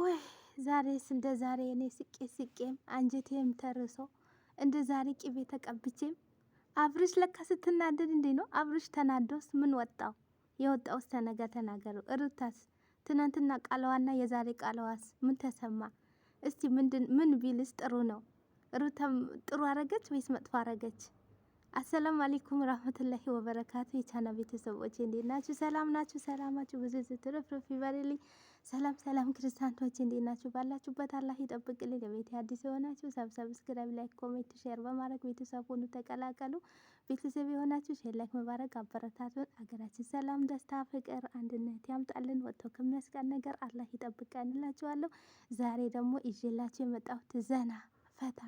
ወይ ዛሬስ እንደ ዛሬ እኔ ስቄም አንጀቴም ተርሶ እንደ ዛሬ ቅቤ ተቀብቼም አብርሽ ለካ ስትናደድ እንዴ ነው። አብርሽ ተናዶስ ምን ወጣው? የወጣውስ ነገር ተናገሩ። ሩታስ ትናንትና ቃለዋና የዛሬ ቃለዋስ ምን ተሰማ? እስቲ ምን ቢልስ ጥሩ ነው? ሩታም ጥሩ አረገች ወይስ መጥፎ አረገች? አሰላሙ አለይኩም ረህመቱላሂ ወበረካቱ። የቻና ቤተሰቦች እንዴት ናችሁ? ሰላም ናችሁ? ሰላማችሁ ብዙ ዝትርፍርፍ ይበልልኝ። ሰላም ሰላም ክርስቲያኖች እንዴት ናችሁ? ባላችሁበት አላህ ይጠብቅልኝ። ለቤት አዲስ የሆናችሁ ሰብስክራይብ፣ ላይክ፣ ኮሜንት፣ ሼር በማድረግ ቤተሰብ ሁኑ ተቀላቀሉ። ቤተሰብ የሆናችሁ ሼር፣ ላይክ መባረክ አበረታቱን። ሀገራችን ሰላም፣ ደስታ፣ ፍቅር፣ አንድነት ያምጣልን። ወጥቶ ከሚያስቀር ነገር አላህ ይጠብቀን እላችኋለሁ። ዛሬ ደግሞ ይዤላችሁ የመጣሁት ዘና ፈታ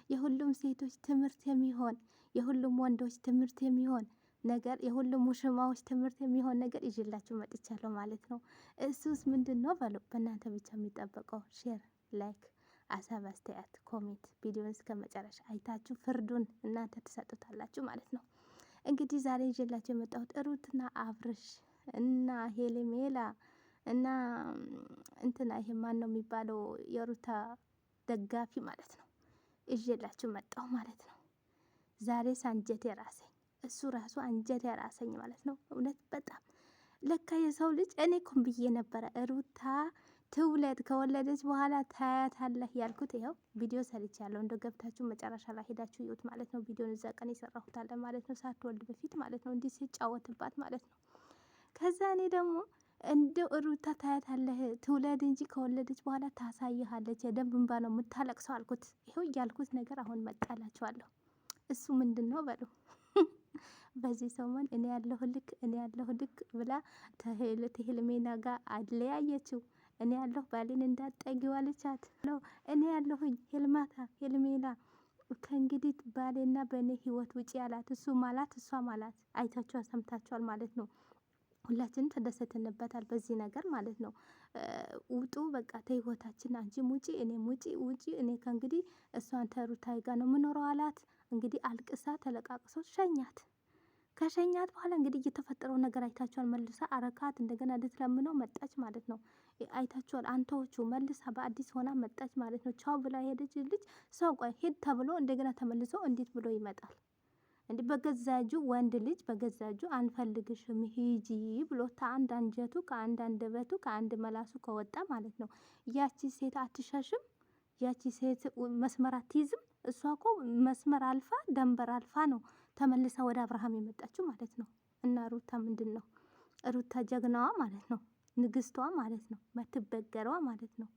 የሁሉም ሴቶች ትምህርት የሚሆን የሁሉም ወንዶች ትምህርት የሚሆን ነገር የሁሉም ሙሽማዎች ትምህርት የሚሆን ነገር ይዤላችሁ መጥቻለሁ ማለት ነው። እሱስ ምንድን ነው በሉ። በእናንተ ብቻ የሚጠበቀው ሼር፣ ላይክ፣ ሀሳብ አስተያየት፣ ኮሜንት ቪዲዮን እስከ መጨረሻ አይታችሁ ፍርዱን እናንተ ትሰጡታላችሁ ማለት ነው። እንግዲህ ዛሬ ይዤላችሁ የመጣሁት ሩትና አብርሽ እና ሄሌሜላ እና እንትና ይሄ ማን ነው የሚባለው የሩታ ደጋፊ ማለት ነው ይዤላችሁ መጣሁ ማለት ነው። ዛሬስ አንጀት የራሰኝ እሱ ራሱ አንጀት የራሰኝ ማለት ነው። እውነት በጣም ለካ የሰው ልጅ እኔ እኮ ብዬ ነበረ ሩታ ትውለድ ከወለደች በኋላ ታያታለህ ያልኩት ይኸው ቪዲዮ ሰርቻለሁ። እንደ ገብታችሁ መጨረሻ ላይ ሄዳችሁ ይዩት ማለት ነው። ቪዲዮን እዛ ቀን የሰራሁት አለ ማለት ነው። ሳትወልድ በፊት ማለት ነው። እንዲህ ሲጫወትባት ማለት ነው። ከዛ እኔ ደግሞ እንደ ሩታ ታያታለህ ትውለድ እንጂ ከወለደች በኋላ ታሳይሃለች፣ የደም እንባ ነው የምታለቅሰው አልኩት። ይኸው እያልኩት ነገር አሁን መጣላችኋለሁ። እሱ ምንድን ነው በሉ። በዚህ ሰሞን እኔ ያለሁ ልክ ብላ ከሄልሜና ጋር አለያየችው። እኔ ያለሁ ባሌን እንዳትጠጊው አለቻት ነው። እኔ ያለሁኝ ሄልሜላ ከእንግዲህ ባሌና በእኔ ህይወት ውጪ ያላት እሱ ማላት እሷ ማላት አይታችኋል፣ ሰምታችኋል ማለት ነው። ሁላችንም ተደሰትንበታል በዚህ ነገር ማለት ነው። ውጡ በቃ ተህይወታችን፣ አንቺም ውጪ እኔም ውጪ እኔ ከእንግዲህ እሷን ተሩታይ ጋር ነው የምኖረው አላት። እንግዲህ አልቅሳ ተለቃቅሶ ሸኛት። ከሸኛት በኋላ እንግዲህ እየተፈጠረው ነገር አይታችኋል። መልሳ አረካት እንደገና ልትለምነው መጣች ማለት ነው። አይታችኋል። አንተዎቹ መልሳ በአዲስ ሆና መጣች ማለት ነው። ቻው ብላ ሄደች ልጅ ሰው ቆይ ሄድ ተብሎ እንደገና ተመልሶ እንዴት ብሎ ይመጣል? እንዲህ በገዛ እጁ ወንድ ልጅ በገዛ እጁ አንፈልግሽም ሂጂ ብሎ ከአንድ አንጀቱ ከአንድ አንደበቱ ከአንድ መላሱ ከወጣ ማለት ነው። ያቺ ሴት አትሸሽም? ያቺ ሴት መስመር አትይዝም? እሷ እኮ መስመር አልፋ ደንበር አልፋ ነው ተመልሳ ወደ አብርሃም የመጣችው ማለት ነው። እና ሩታ ምንድን ነው? ሩታ ጀግናዋ ማለት ነው። ንግስቷ ማለት ነው። መትበገረዋ ማለት ነው።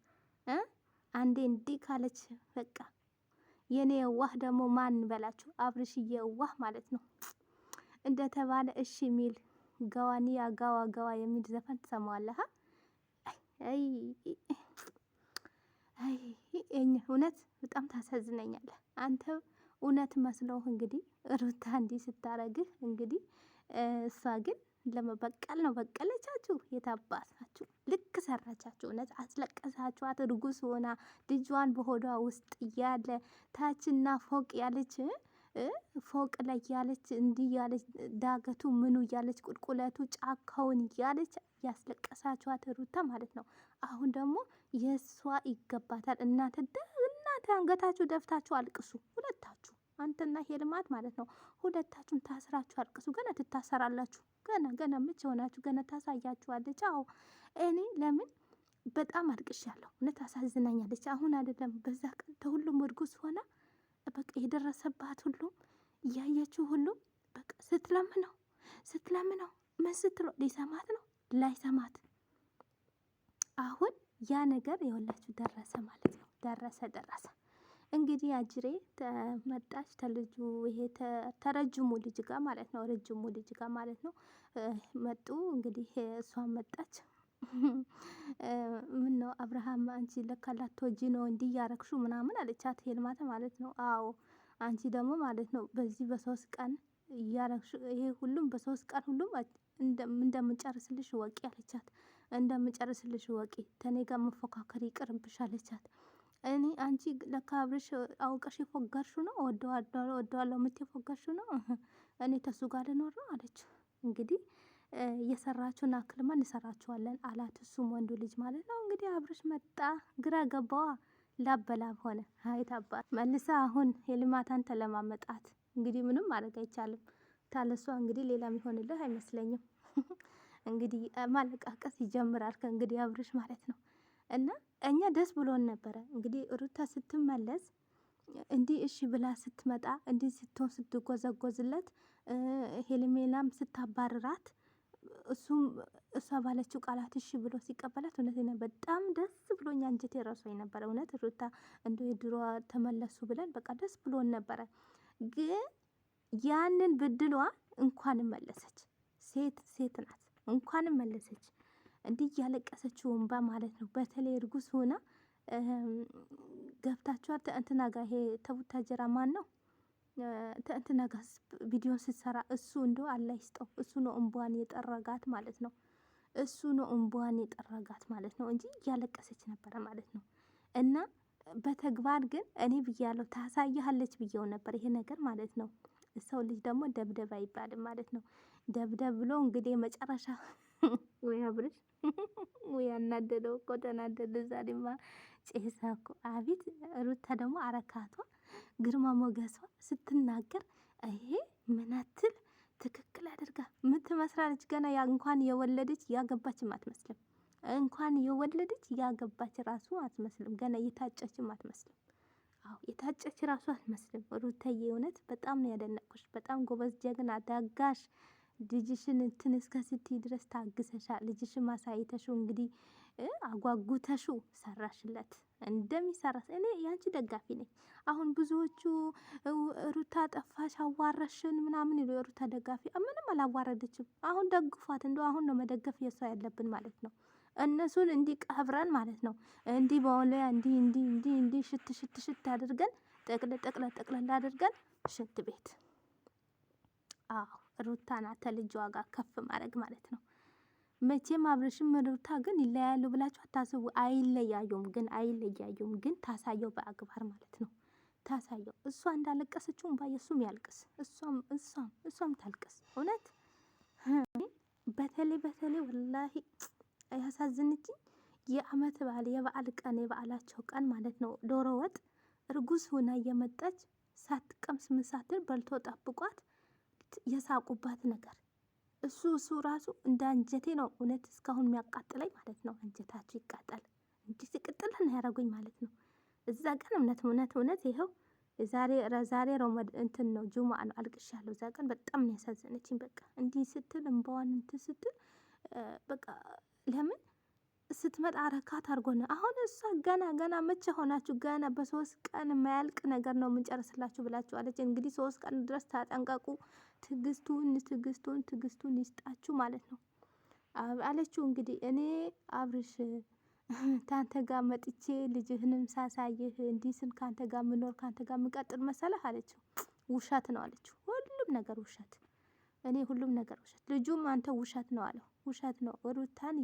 አንዴ እንዲህ ካለች በቃ የኔ የዋህ ደግሞ ማን በላችሁ? አብርሽዬ የዋህ ማለት ነው። እንደተባለ እሺ የሚል ገዋኒያ ገዋ የሚል ዘፈን ትሰማዋለህ? አይ እውነት በጣም ታሳዝነኛለህ አንተ። እውነት መስሎህ እንግዲህ ሩታ እንዲህ ስታረግህ እንግዲህ እሷ ግን ለመበቀል ነው በቀለቻችሁ። የታባት ናችሁ? ልክ ሰራቻችሁ። እውነት አስለቀሳችኋት። እርጉዝ ሆና ልጇን በሆዷ ውስጥ እያለ ታችና ፎቅ ያለች ፎቅ ላይ ያለች እንዲህ ያለች ዳገቱ ምኑ እያለች ቁልቁለቱ ጫካውን እያለች ያስለቀሳችኋት ሩታ ማለት ነው። አሁን ደግሞ የእሷ ይገባታል። እናንተ አንገታችሁ ደፍታችሁ አልቅሱ ሁለታችሁ፣ አንተና ሄልማት ማለት ነው። ሁለታችሁም ታስራችሁ አልቅሱ። ገና ትታሰራላችሁ። ገና መቼ ሆናችሁ? ገና ታሳያችኋለች። አዎ እኔ ለምን በጣም አልቅሻለሁ። እውነት አሳዝናኛለች። አሁን አይደለም በዛ ቀን ተሁሉም እርጉዝ ሆና በቃ የደረሰባት ሁሉም እያየችው ሁሉም በቃ ስትለምነው ምን ስትለው ሊሰማት ነው ላይሰማት። አሁን ያ ነገር የወላችሁ ደረሰ ማለት ነው። ደረሰ እንግዲህ አጅሬ መጣች ተልጁ ይሄ ተረጅሙ ልጅ ጋር ማለት ነው። ረጅሙ ልጅ ጋር ማለት ነው መጡ እንግዲህ እሷን መጣች። ምን ነው አብርሃም አንቺ ለካ ላትወጂ ነው እንዲህ ያረግሹ ምናምን አለቻት ሄልማታ ማለት ነው። አዎ አንቺ ደግሞ ማለት ነው በዚህ በ3 ቀን እያረግሹ ይሄ ሁሉም በ3 ቀን ሁሉም እንደምጨርስልሽ ወቂ አለቻት። እንደምጨርስልሽ ወቂ ተኔ ጋር መፎካከር ይቅርብሽ አለቻት። እኔ አንቺ ለካ አብርሽ አውቀሽ የፎገርሹ ነው ወደዋለሁ የምትፎገርሹ ነው። እኔ ተሱ ጋር ልኖር ነው አለች። እንግዲህ የሰራችሁን አክልማ እንሰራችኋለን አላት። እሱም ወንዱ ልጅ ማለት ነው። እንግዲህ አብርሽ መጣ፣ ግራ ገባዋ፣ ላብ በላብ ሆነ። ሀይት አባት መልሳ አሁን የልማታን ተለማመጣት። እንግዲህ ምንም ማድረግ አይቻልም። ታለሷ እንግዲህ ሌላ የሚሆንልህ አይመስለኝም። እንግዲህ ማለቃቀስ ይጀምራል ከእንግዲህ አብርሽ ማለት ነው። እና እኛ ደስ ብሎን ነበረ እንግዲህ ሩታ ስትመለስ እንዲህ እሺ ብላ ስትመጣ እንዲህ ስትሆን ስትጎዘጎዝለት ሄልሜላም ስታባርራት እሱም እሷ ባለችው ቃላት እሺ ብሎ ሲቀበላት እውነት በጣም ደስ ብሎኛ አንጀቴ ራሱ ነበረ። እውነት ሩታ እንደ የድሮ ተመለሱ ብለን በቃ ደስ ብሎን ነበረ። ግን ያንን ብድሏ እንኳንም መለሰች። ሴት ናት። እንኳንም መለሰች። እንዲህ እያለቀሰችው እንባ ማለት ነው። በተለይ እርጉዝ ሆና ገብታችኋል። እንትና ጋ ይሄ ተቡታጀራ ማን ነው እንትና ጋ ቪዲዮ ስትሰራ እሱ እንደው አላህ ይስጠው። እሱ ነው እንቧን የጠረጋት ማለት ነው። እሱ ነው እንቧን የጠረጋት ማለት ነው እንጂ እያለቀሰች ነበረ ማለት ነው። እና በተግባር ግን እኔ ብያለሁ ታሳያለች ብዬው ነበር ይሄ ነገር ማለት ነው። ሰው ልጅ ደግሞ ደብደብ አይባልም ማለት ነው። ደብደብ ብሎ እንግዲህ መጨረሻ ወይ አብርሽ ወይ አናደደው እኮ ተናደደ። ዛሬማ ጭሳ እኮ አቤት! ሩታ ደግሞ አረካቷ ግርማ ሞገሷ ስትናገር ይሄ ምናትል ትክክል አድርጋ ምትመስላለች። ገና እንኳን የወለደች ያገባችም አትመስልም። እንኳን የወለደች ያገባች ራሱ አትመስልም። ገና የታጨችም አትመስልም። አዎ የታጨች ራሱ አትመስልም። ሩታዬ እውነት በጣም ነው ያደነቅኩሽ። በጣም ጎበዝ፣ ጀግና፣ ታጋሽ ልጅሽን እንትን እስከ ስትይ ድረስ ታግሰሻል። ልጅሽን ማሳይተሽው እንግዲህ አጓጉተሽው ሰራሽለት እንደሚሰራ እኔ ያንቺ ደጋፊ ነኝ። አሁን ብዙዎቹ ሩታ ጠፋሽ አዋረሽን ምናምን ይሉ የሩታ ደጋፊ ምንም አላዋረደችም። አሁን ደግፏት። እንደው አሁን ነው መደገፍ የሷ ያለብን ማለት ነው። እነሱን እንዲህ ቀብረን ማለት ነው እንዲህ በወለያ እንዲህ ሽት አድርገን ጠቅለል አድርገን ሽንት ቤት። አዎ ሩታ ናት ከልጇ ጋር ከፍ ማድረግ ማለት ነው። መቼም አብርሽም ሩታ ግን ይለያሉ ብላችሁ አታስቡ። አይለያዩም ግን ታሳየው በአግባር ማለት ነው። ታሳየው እሷ እንዳለቀሰችው እንባ የሱም ያልቅስ፣ እሷም ታልቅስ። እውነት በተለይ ወላሂ ያሳዝንችኝ የአመት በዓል የበዓል ቀን የበዓላቸው ቀን ማለት ነው። ዶሮ ወጥ እርጉዝ ሆና እየመጣች ሳትቀምስ ምን ሳትል በልቶ ጠብቋት የሳቁባት ነገር እሱ ራሱ እንደ አንጀቴ ነው እውነት እስካሁን የሚያቃጥለኝ ማለት ነው። አንጀታችሁ ይቃጠል እንዲህ ሲቅጥል ነው ያደረጉኝ ማለት ነው። እዛ ቀን እውነት ይኸው ዛሬ ረመድ እንትን ነው ጁሙአ ነው አልቅሻለሁ። እዛ ቀን በጣም ነው ያሳዘነችኝ። በቃ እንዲህ ስትል እንባዋን እንትን ስትል በቃ ለምን ስትመጣ አረካት አድርጎ ነው። አሁን እሷ ገና መቼ ሆናችሁ ገና በ3 ቀን የማያልቅ ነገር ነው የምንጨርስላችሁ ብላችኋለች። እንግዲህ 3 ቀን ድረስ ታጠንቀቁ። ትዕግስቱን ይስጣችሁ ማለት ነው አለችው። እንግዲህ እኔ አብርሽ ታንተ ጋር መጥቼ ልጅህንም ሳሳይህ እንዲህ ስል ካንተ ጋር ምኖር ካንተ ጋር ምቀጥል መሰለህ አለችው። ውሸት ነው አለችው። ሁሉም ነገር ውሸት፣ እኔ ሁሉም ነገር ውሸት። ልጁም አንተ ውሸት ነው አለው። ውሸት ነው ሩታን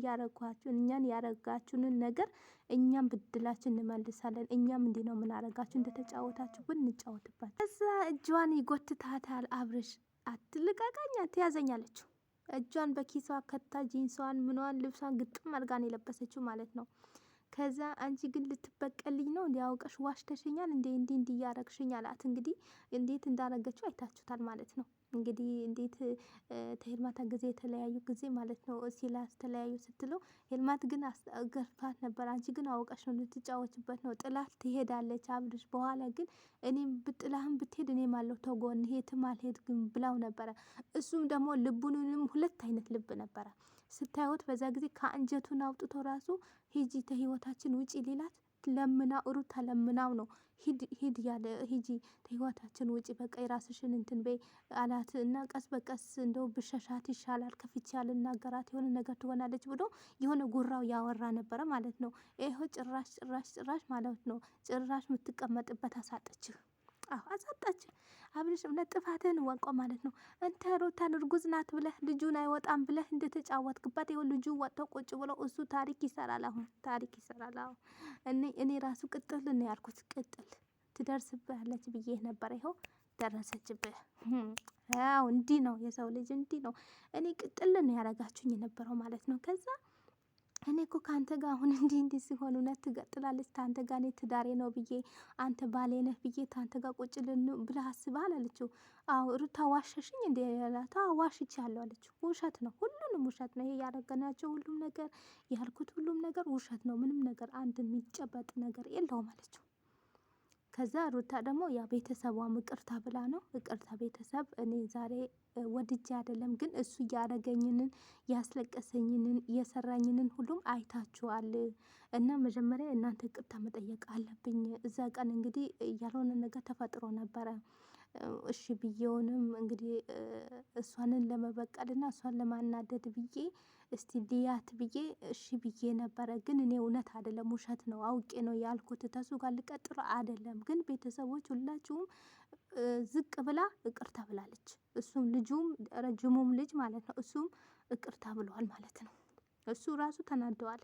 እኛን ያረጋችሁንን ነገር እኛም ብድላችን እንመልሳለን። እኛም እንዲህ ነው የምናረጋችሁ፣ እንደተጫወታችሁ ግን እንጫወትባት። እዛ እጇን ይጎትታታል አብርሽ። አትልቀቃኝ አትያዘኝ አለችው። እጇን በኪሷ ከታ ጂንሷን ምኗን ልብሷን ግጥም አድርጋን የለበሰችው ማለት ነው። ከዛ አንቺ ግን ልትበቀልኝ ነው እንዲያውቀሽ ዋሽተሽኛል እንዲህ እያረግሽኝ አላት። እንግዲህ እንዴት እንዳረገችው አይታችሁታል ማለት ነው። እንግዲህ እንዴት ተሄልማታ ጊዜ የተለያዩ ጊዜ ማለት ነው ሲላስ ተለያዩ ስትለው ሄልማት ግን ገርፋት ነበር። አንቺ ግን አውቀሽ ነው ልትጫወችበት ነው ጥላት ትሄዳለች አብርሽ። በኋላ ግን እኔም ብጥላህም ብትሄድ እኔም አለሁ ተጎን ሄትም አልሄድም ብላው ነበረ። እሱም ደግሞ ልቡንም 2 አይነት ልብ ነበረ ስታዩት። በዛ ጊዜ ከአንጀቱን አውጥቶ ራሱ ሂጂ ተህይወታችን ውጪ ሌላት ለምና ሩታ ለምናው ነው ሂድ ያለ ሂጂ ተህይወታችን ውጪ በቃ የራስሽን እንትን በይ አላት። እና ቀስ በቀስ እንደው ብሸሻት ይሻላል ከፍቼ ያልናገራት የሆነ ነገር ትሆናለች ብሎ የሆነ ጉራው ያወራ ነበረ ማለት ነው። ይኸው ጭራሽ ማለት ነው ጭራሽ የምትቀመጥበት አሳጠችህ። አሳጣች። አብርሽ እውነት ጥፋትህን ወቀው ማለት ነው። አንተ ሩታን እርጉዝ ናት ብለህ ልጁን አይወጣም ብለህ እንደተጫወትክበት ይኸው ልጁ ወጥቶ ቁጭ ብሎ እሱ ታሪክ ይሰራል። አሁን ታሪክ ይሰራል። አሁን እኔ ራሱ ቅጥል ነው ያልኩት። ቅጥል ትደርስብሃለች ብዬ ነበር። ይኸው ደረሰችብህ። ያው እንዲህ ነው የሰው ልጅ እንዲህ ነው። እኔ ቅጥል ነው ያደረጋችሁኝ የነበረው ማለት ነው። ከዛ እኔ እኮ ከአንተ ጋር አሁን እንዲህ እንዲህ ሲሆን እውነት ትቀጥላለች ከአንተ ጋር እኔ ትዳሬ ነው ብዬ አንተ ባሌ ነህ ብዬ ከአንተ ጋር ቁጭ ብለህ አስበሃል አለችው። አዎ ሩታ ዋሸሽኝ እንዴ ያላት። አዎ ዋሽቻለሁ አለችው። ውሸት ነው፣ ሁሉንም ውሸት ነው። ይሄ ያደረገናቸው ሁሉም ነገር ያልኩት ሁሉም ነገር ውሸት ነው። ምንም ነገር አንድ የሚጨበጥ ነገር የለውም አለችው። ከዛ ሩታ ደግሞ ያ ቤተሰቧም ይቅርታ ብላ ነው። ይቅርታ ቤተሰብ እኔ ዛሬ ወድጄ አይደለም፣ ግን እሱ ያረገኝንን ያስለቀሰኝንን የሰራኝንን ሁሉም አይታችኋል እና መጀመሪያ እናንተ ይቅርታ መጠየቅ አለብኝ። እዛ ቀን እንግዲህ ያልሆነ ነገር ተፈጥሮ ነበረ። እሺ ብዬውንም እንግዲህ እሷንን ለመበቀልና እሷን ለማናደድ ብዬ እስቲ ልያት ብዬ እሺ ብዬ ነበረ። ግን እኔ እውነት አይደለም ውሸት ነው አውቄ ነው ያልኩት። ተሱ ጋር ልቀጥሎ አይደለም። ግን ቤተሰቦች ሁላችሁም ዝቅ ብላ ይቅርታ ብላለች። እሱም ልጁም ረጅሙም ልጅ ማለት ነው እሱም ይቅርታ ብለዋል ማለት ነው። እሱ ራሱ ተናደዋል።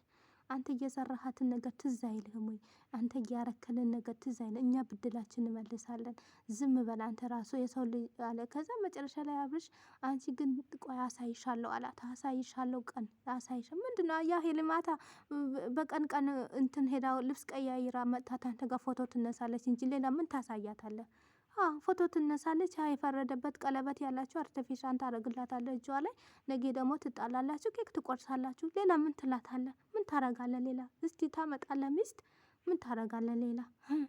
አንተ እየሰራሃትን ነገር ትዝ አይልህም ወይ? አንተ እያረከልን ነገር ትዝ አይልህ? እኛ ብድላችን እንመልሳለን። ዝም በል አንተ ራሱ የሰው ልጅ አለ። ከዛ መጨረሻ ላይ አብርሽ አንቺ ግን ቆይ አሳይሻለሁ አላት። አሳይሻለሁ ቀን አሳይሻ ምንድነው? ያ ሄልማታ በቀን ቀን እንትን ሄዳ ልብስ ቀያይራ መጥታ አንተ ጋር ፎቶ ትነሳለች እንጂ ሌላ ምን ታሳያታለህ? ፎቶ ትነሳለች። የፈረደበት ቀለበት ያላችሁ አርቲፊሻል ታደርግላታለህ እጇ ላይ። ነገ ደግሞ ትጣላላችሁ፣ ኬክ ትቆርሳላችሁ። ሌላ ምን ትላታለህ? ምን ታረጋለህ ሌላ? እስቲ ታመጣለህ ሚስት ምን ታረጋለህ ሌላ?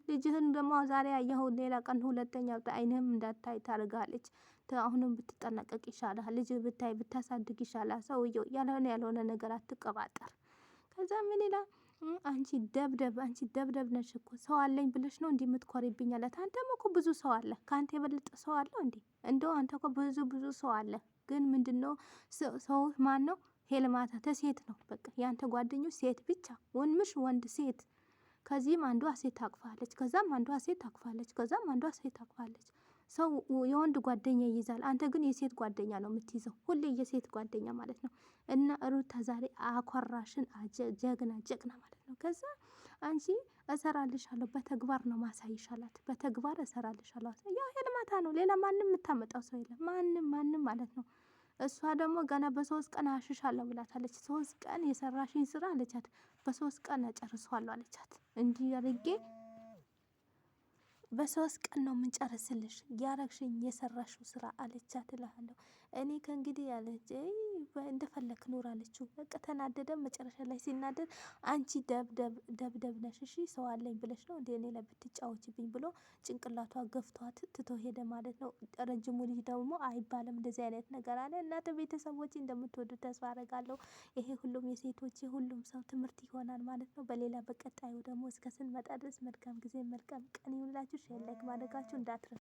ልጅህን ደግሞ ዛሬ ያየኸውን ሌላ ቀን ሁለተኛ አይንህም እንዳታይ ታደርጋለች። አሁንም ብትጠነቀቅ ይሻላል። ልጅ ብታይ ብታሳድግ ይሻላል። ሰውየው ያልሆነ ነገር አትቀባጠር። ከዛ ምን ይላል? አንቺ ደብደብ ነሽ እኮ ሰው አለኝ ብለሽ ነው እንዲህ የምትኮሪብኝ አላት። አንተም እኮ ብዙ ሰው አለ፣ ከአንተ የበለጠ ሰው አለው እንዴ? እንደው አንተ እኮ ብዙ ሰው አለ። ግን ምንድነው ሰው ማን ነው? ሄልማታ ተሴት ነው በቃ ያንተ ጓደኞች ሴት ብቻ ወንምሽ ወንድ ሴት። ከዚህም አንዷ ሴት ታቅፋለች፣ ከዛም አንዷ ሴት ታቅፋለች፣ ከዛም አንዷ ሴት ታቅፋለች። ሰው የወንድ ጓደኛ ይይዛል። አንተ ግን የሴት ጓደኛ ነው የምትይዘው፣ ሁሌ የሴት ጓደኛ ማለት ነው። እና ሩታ ዛሬ አኮራሽን፣ ጀግና ማለት ነው። ከዛ አንቺ እሰራልሻለሁ በተግባር ነው ማሳይሻላት፣ በተግባር እሰራልሻለሁ። ያ ሄልማታ ነው፣ ሌላ ማንም የምታመጣው ሰው የለም። ማንም ማለት ነው። እሷ ደግሞ ገና በ3 ቀን አሽሻለሁ ብላታለች። 3 ቀን የሰራሽኝ ስራ አለቻት፣ በ3 ቀን እጨርሰዋለሁ አለቻት። እንዲህ አድርጌ በ3 ቀን ነው የምንጨርስልሽ ያረግሽኝ የሰራሽው ስራ አለቻት እልሃለሁ። እኔ ከእንግዲህ ያለች እንደፈለክ ኑር አለችው። በቃ ተናደደ። መጨረሻ ላይ ሲናደድ አንቺ ደብደብ ነሽ፣ እሺ ሰው አለኝ ብለሽ ነው እንደ እኔ ላይ ብትጫወችብኝ ብሎ ጭንቅላቷ ገፍቷት ትቶ ሄደ ማለት ነው። ረጅሙ ልጅ ደግሞ አይባልም እንደዚህ አይነት ነገር አለ። እናንተ ቤተሰቦች እንደምትወዱ ተስፋ አደርጋለሁ። ይሄ ሁሉም የሴቶች የሁሉም ሰው ትምህርት ይሆናል ማለት ነው። በሌላ በቀጣዩ ደግሞ እስከ ስንመጣ ድረስ መልካም ጊዜ መልካም ቀን ይሁንላችሁ። ሼር ላይክ ማድረጋችሁ እንዳትረሱ።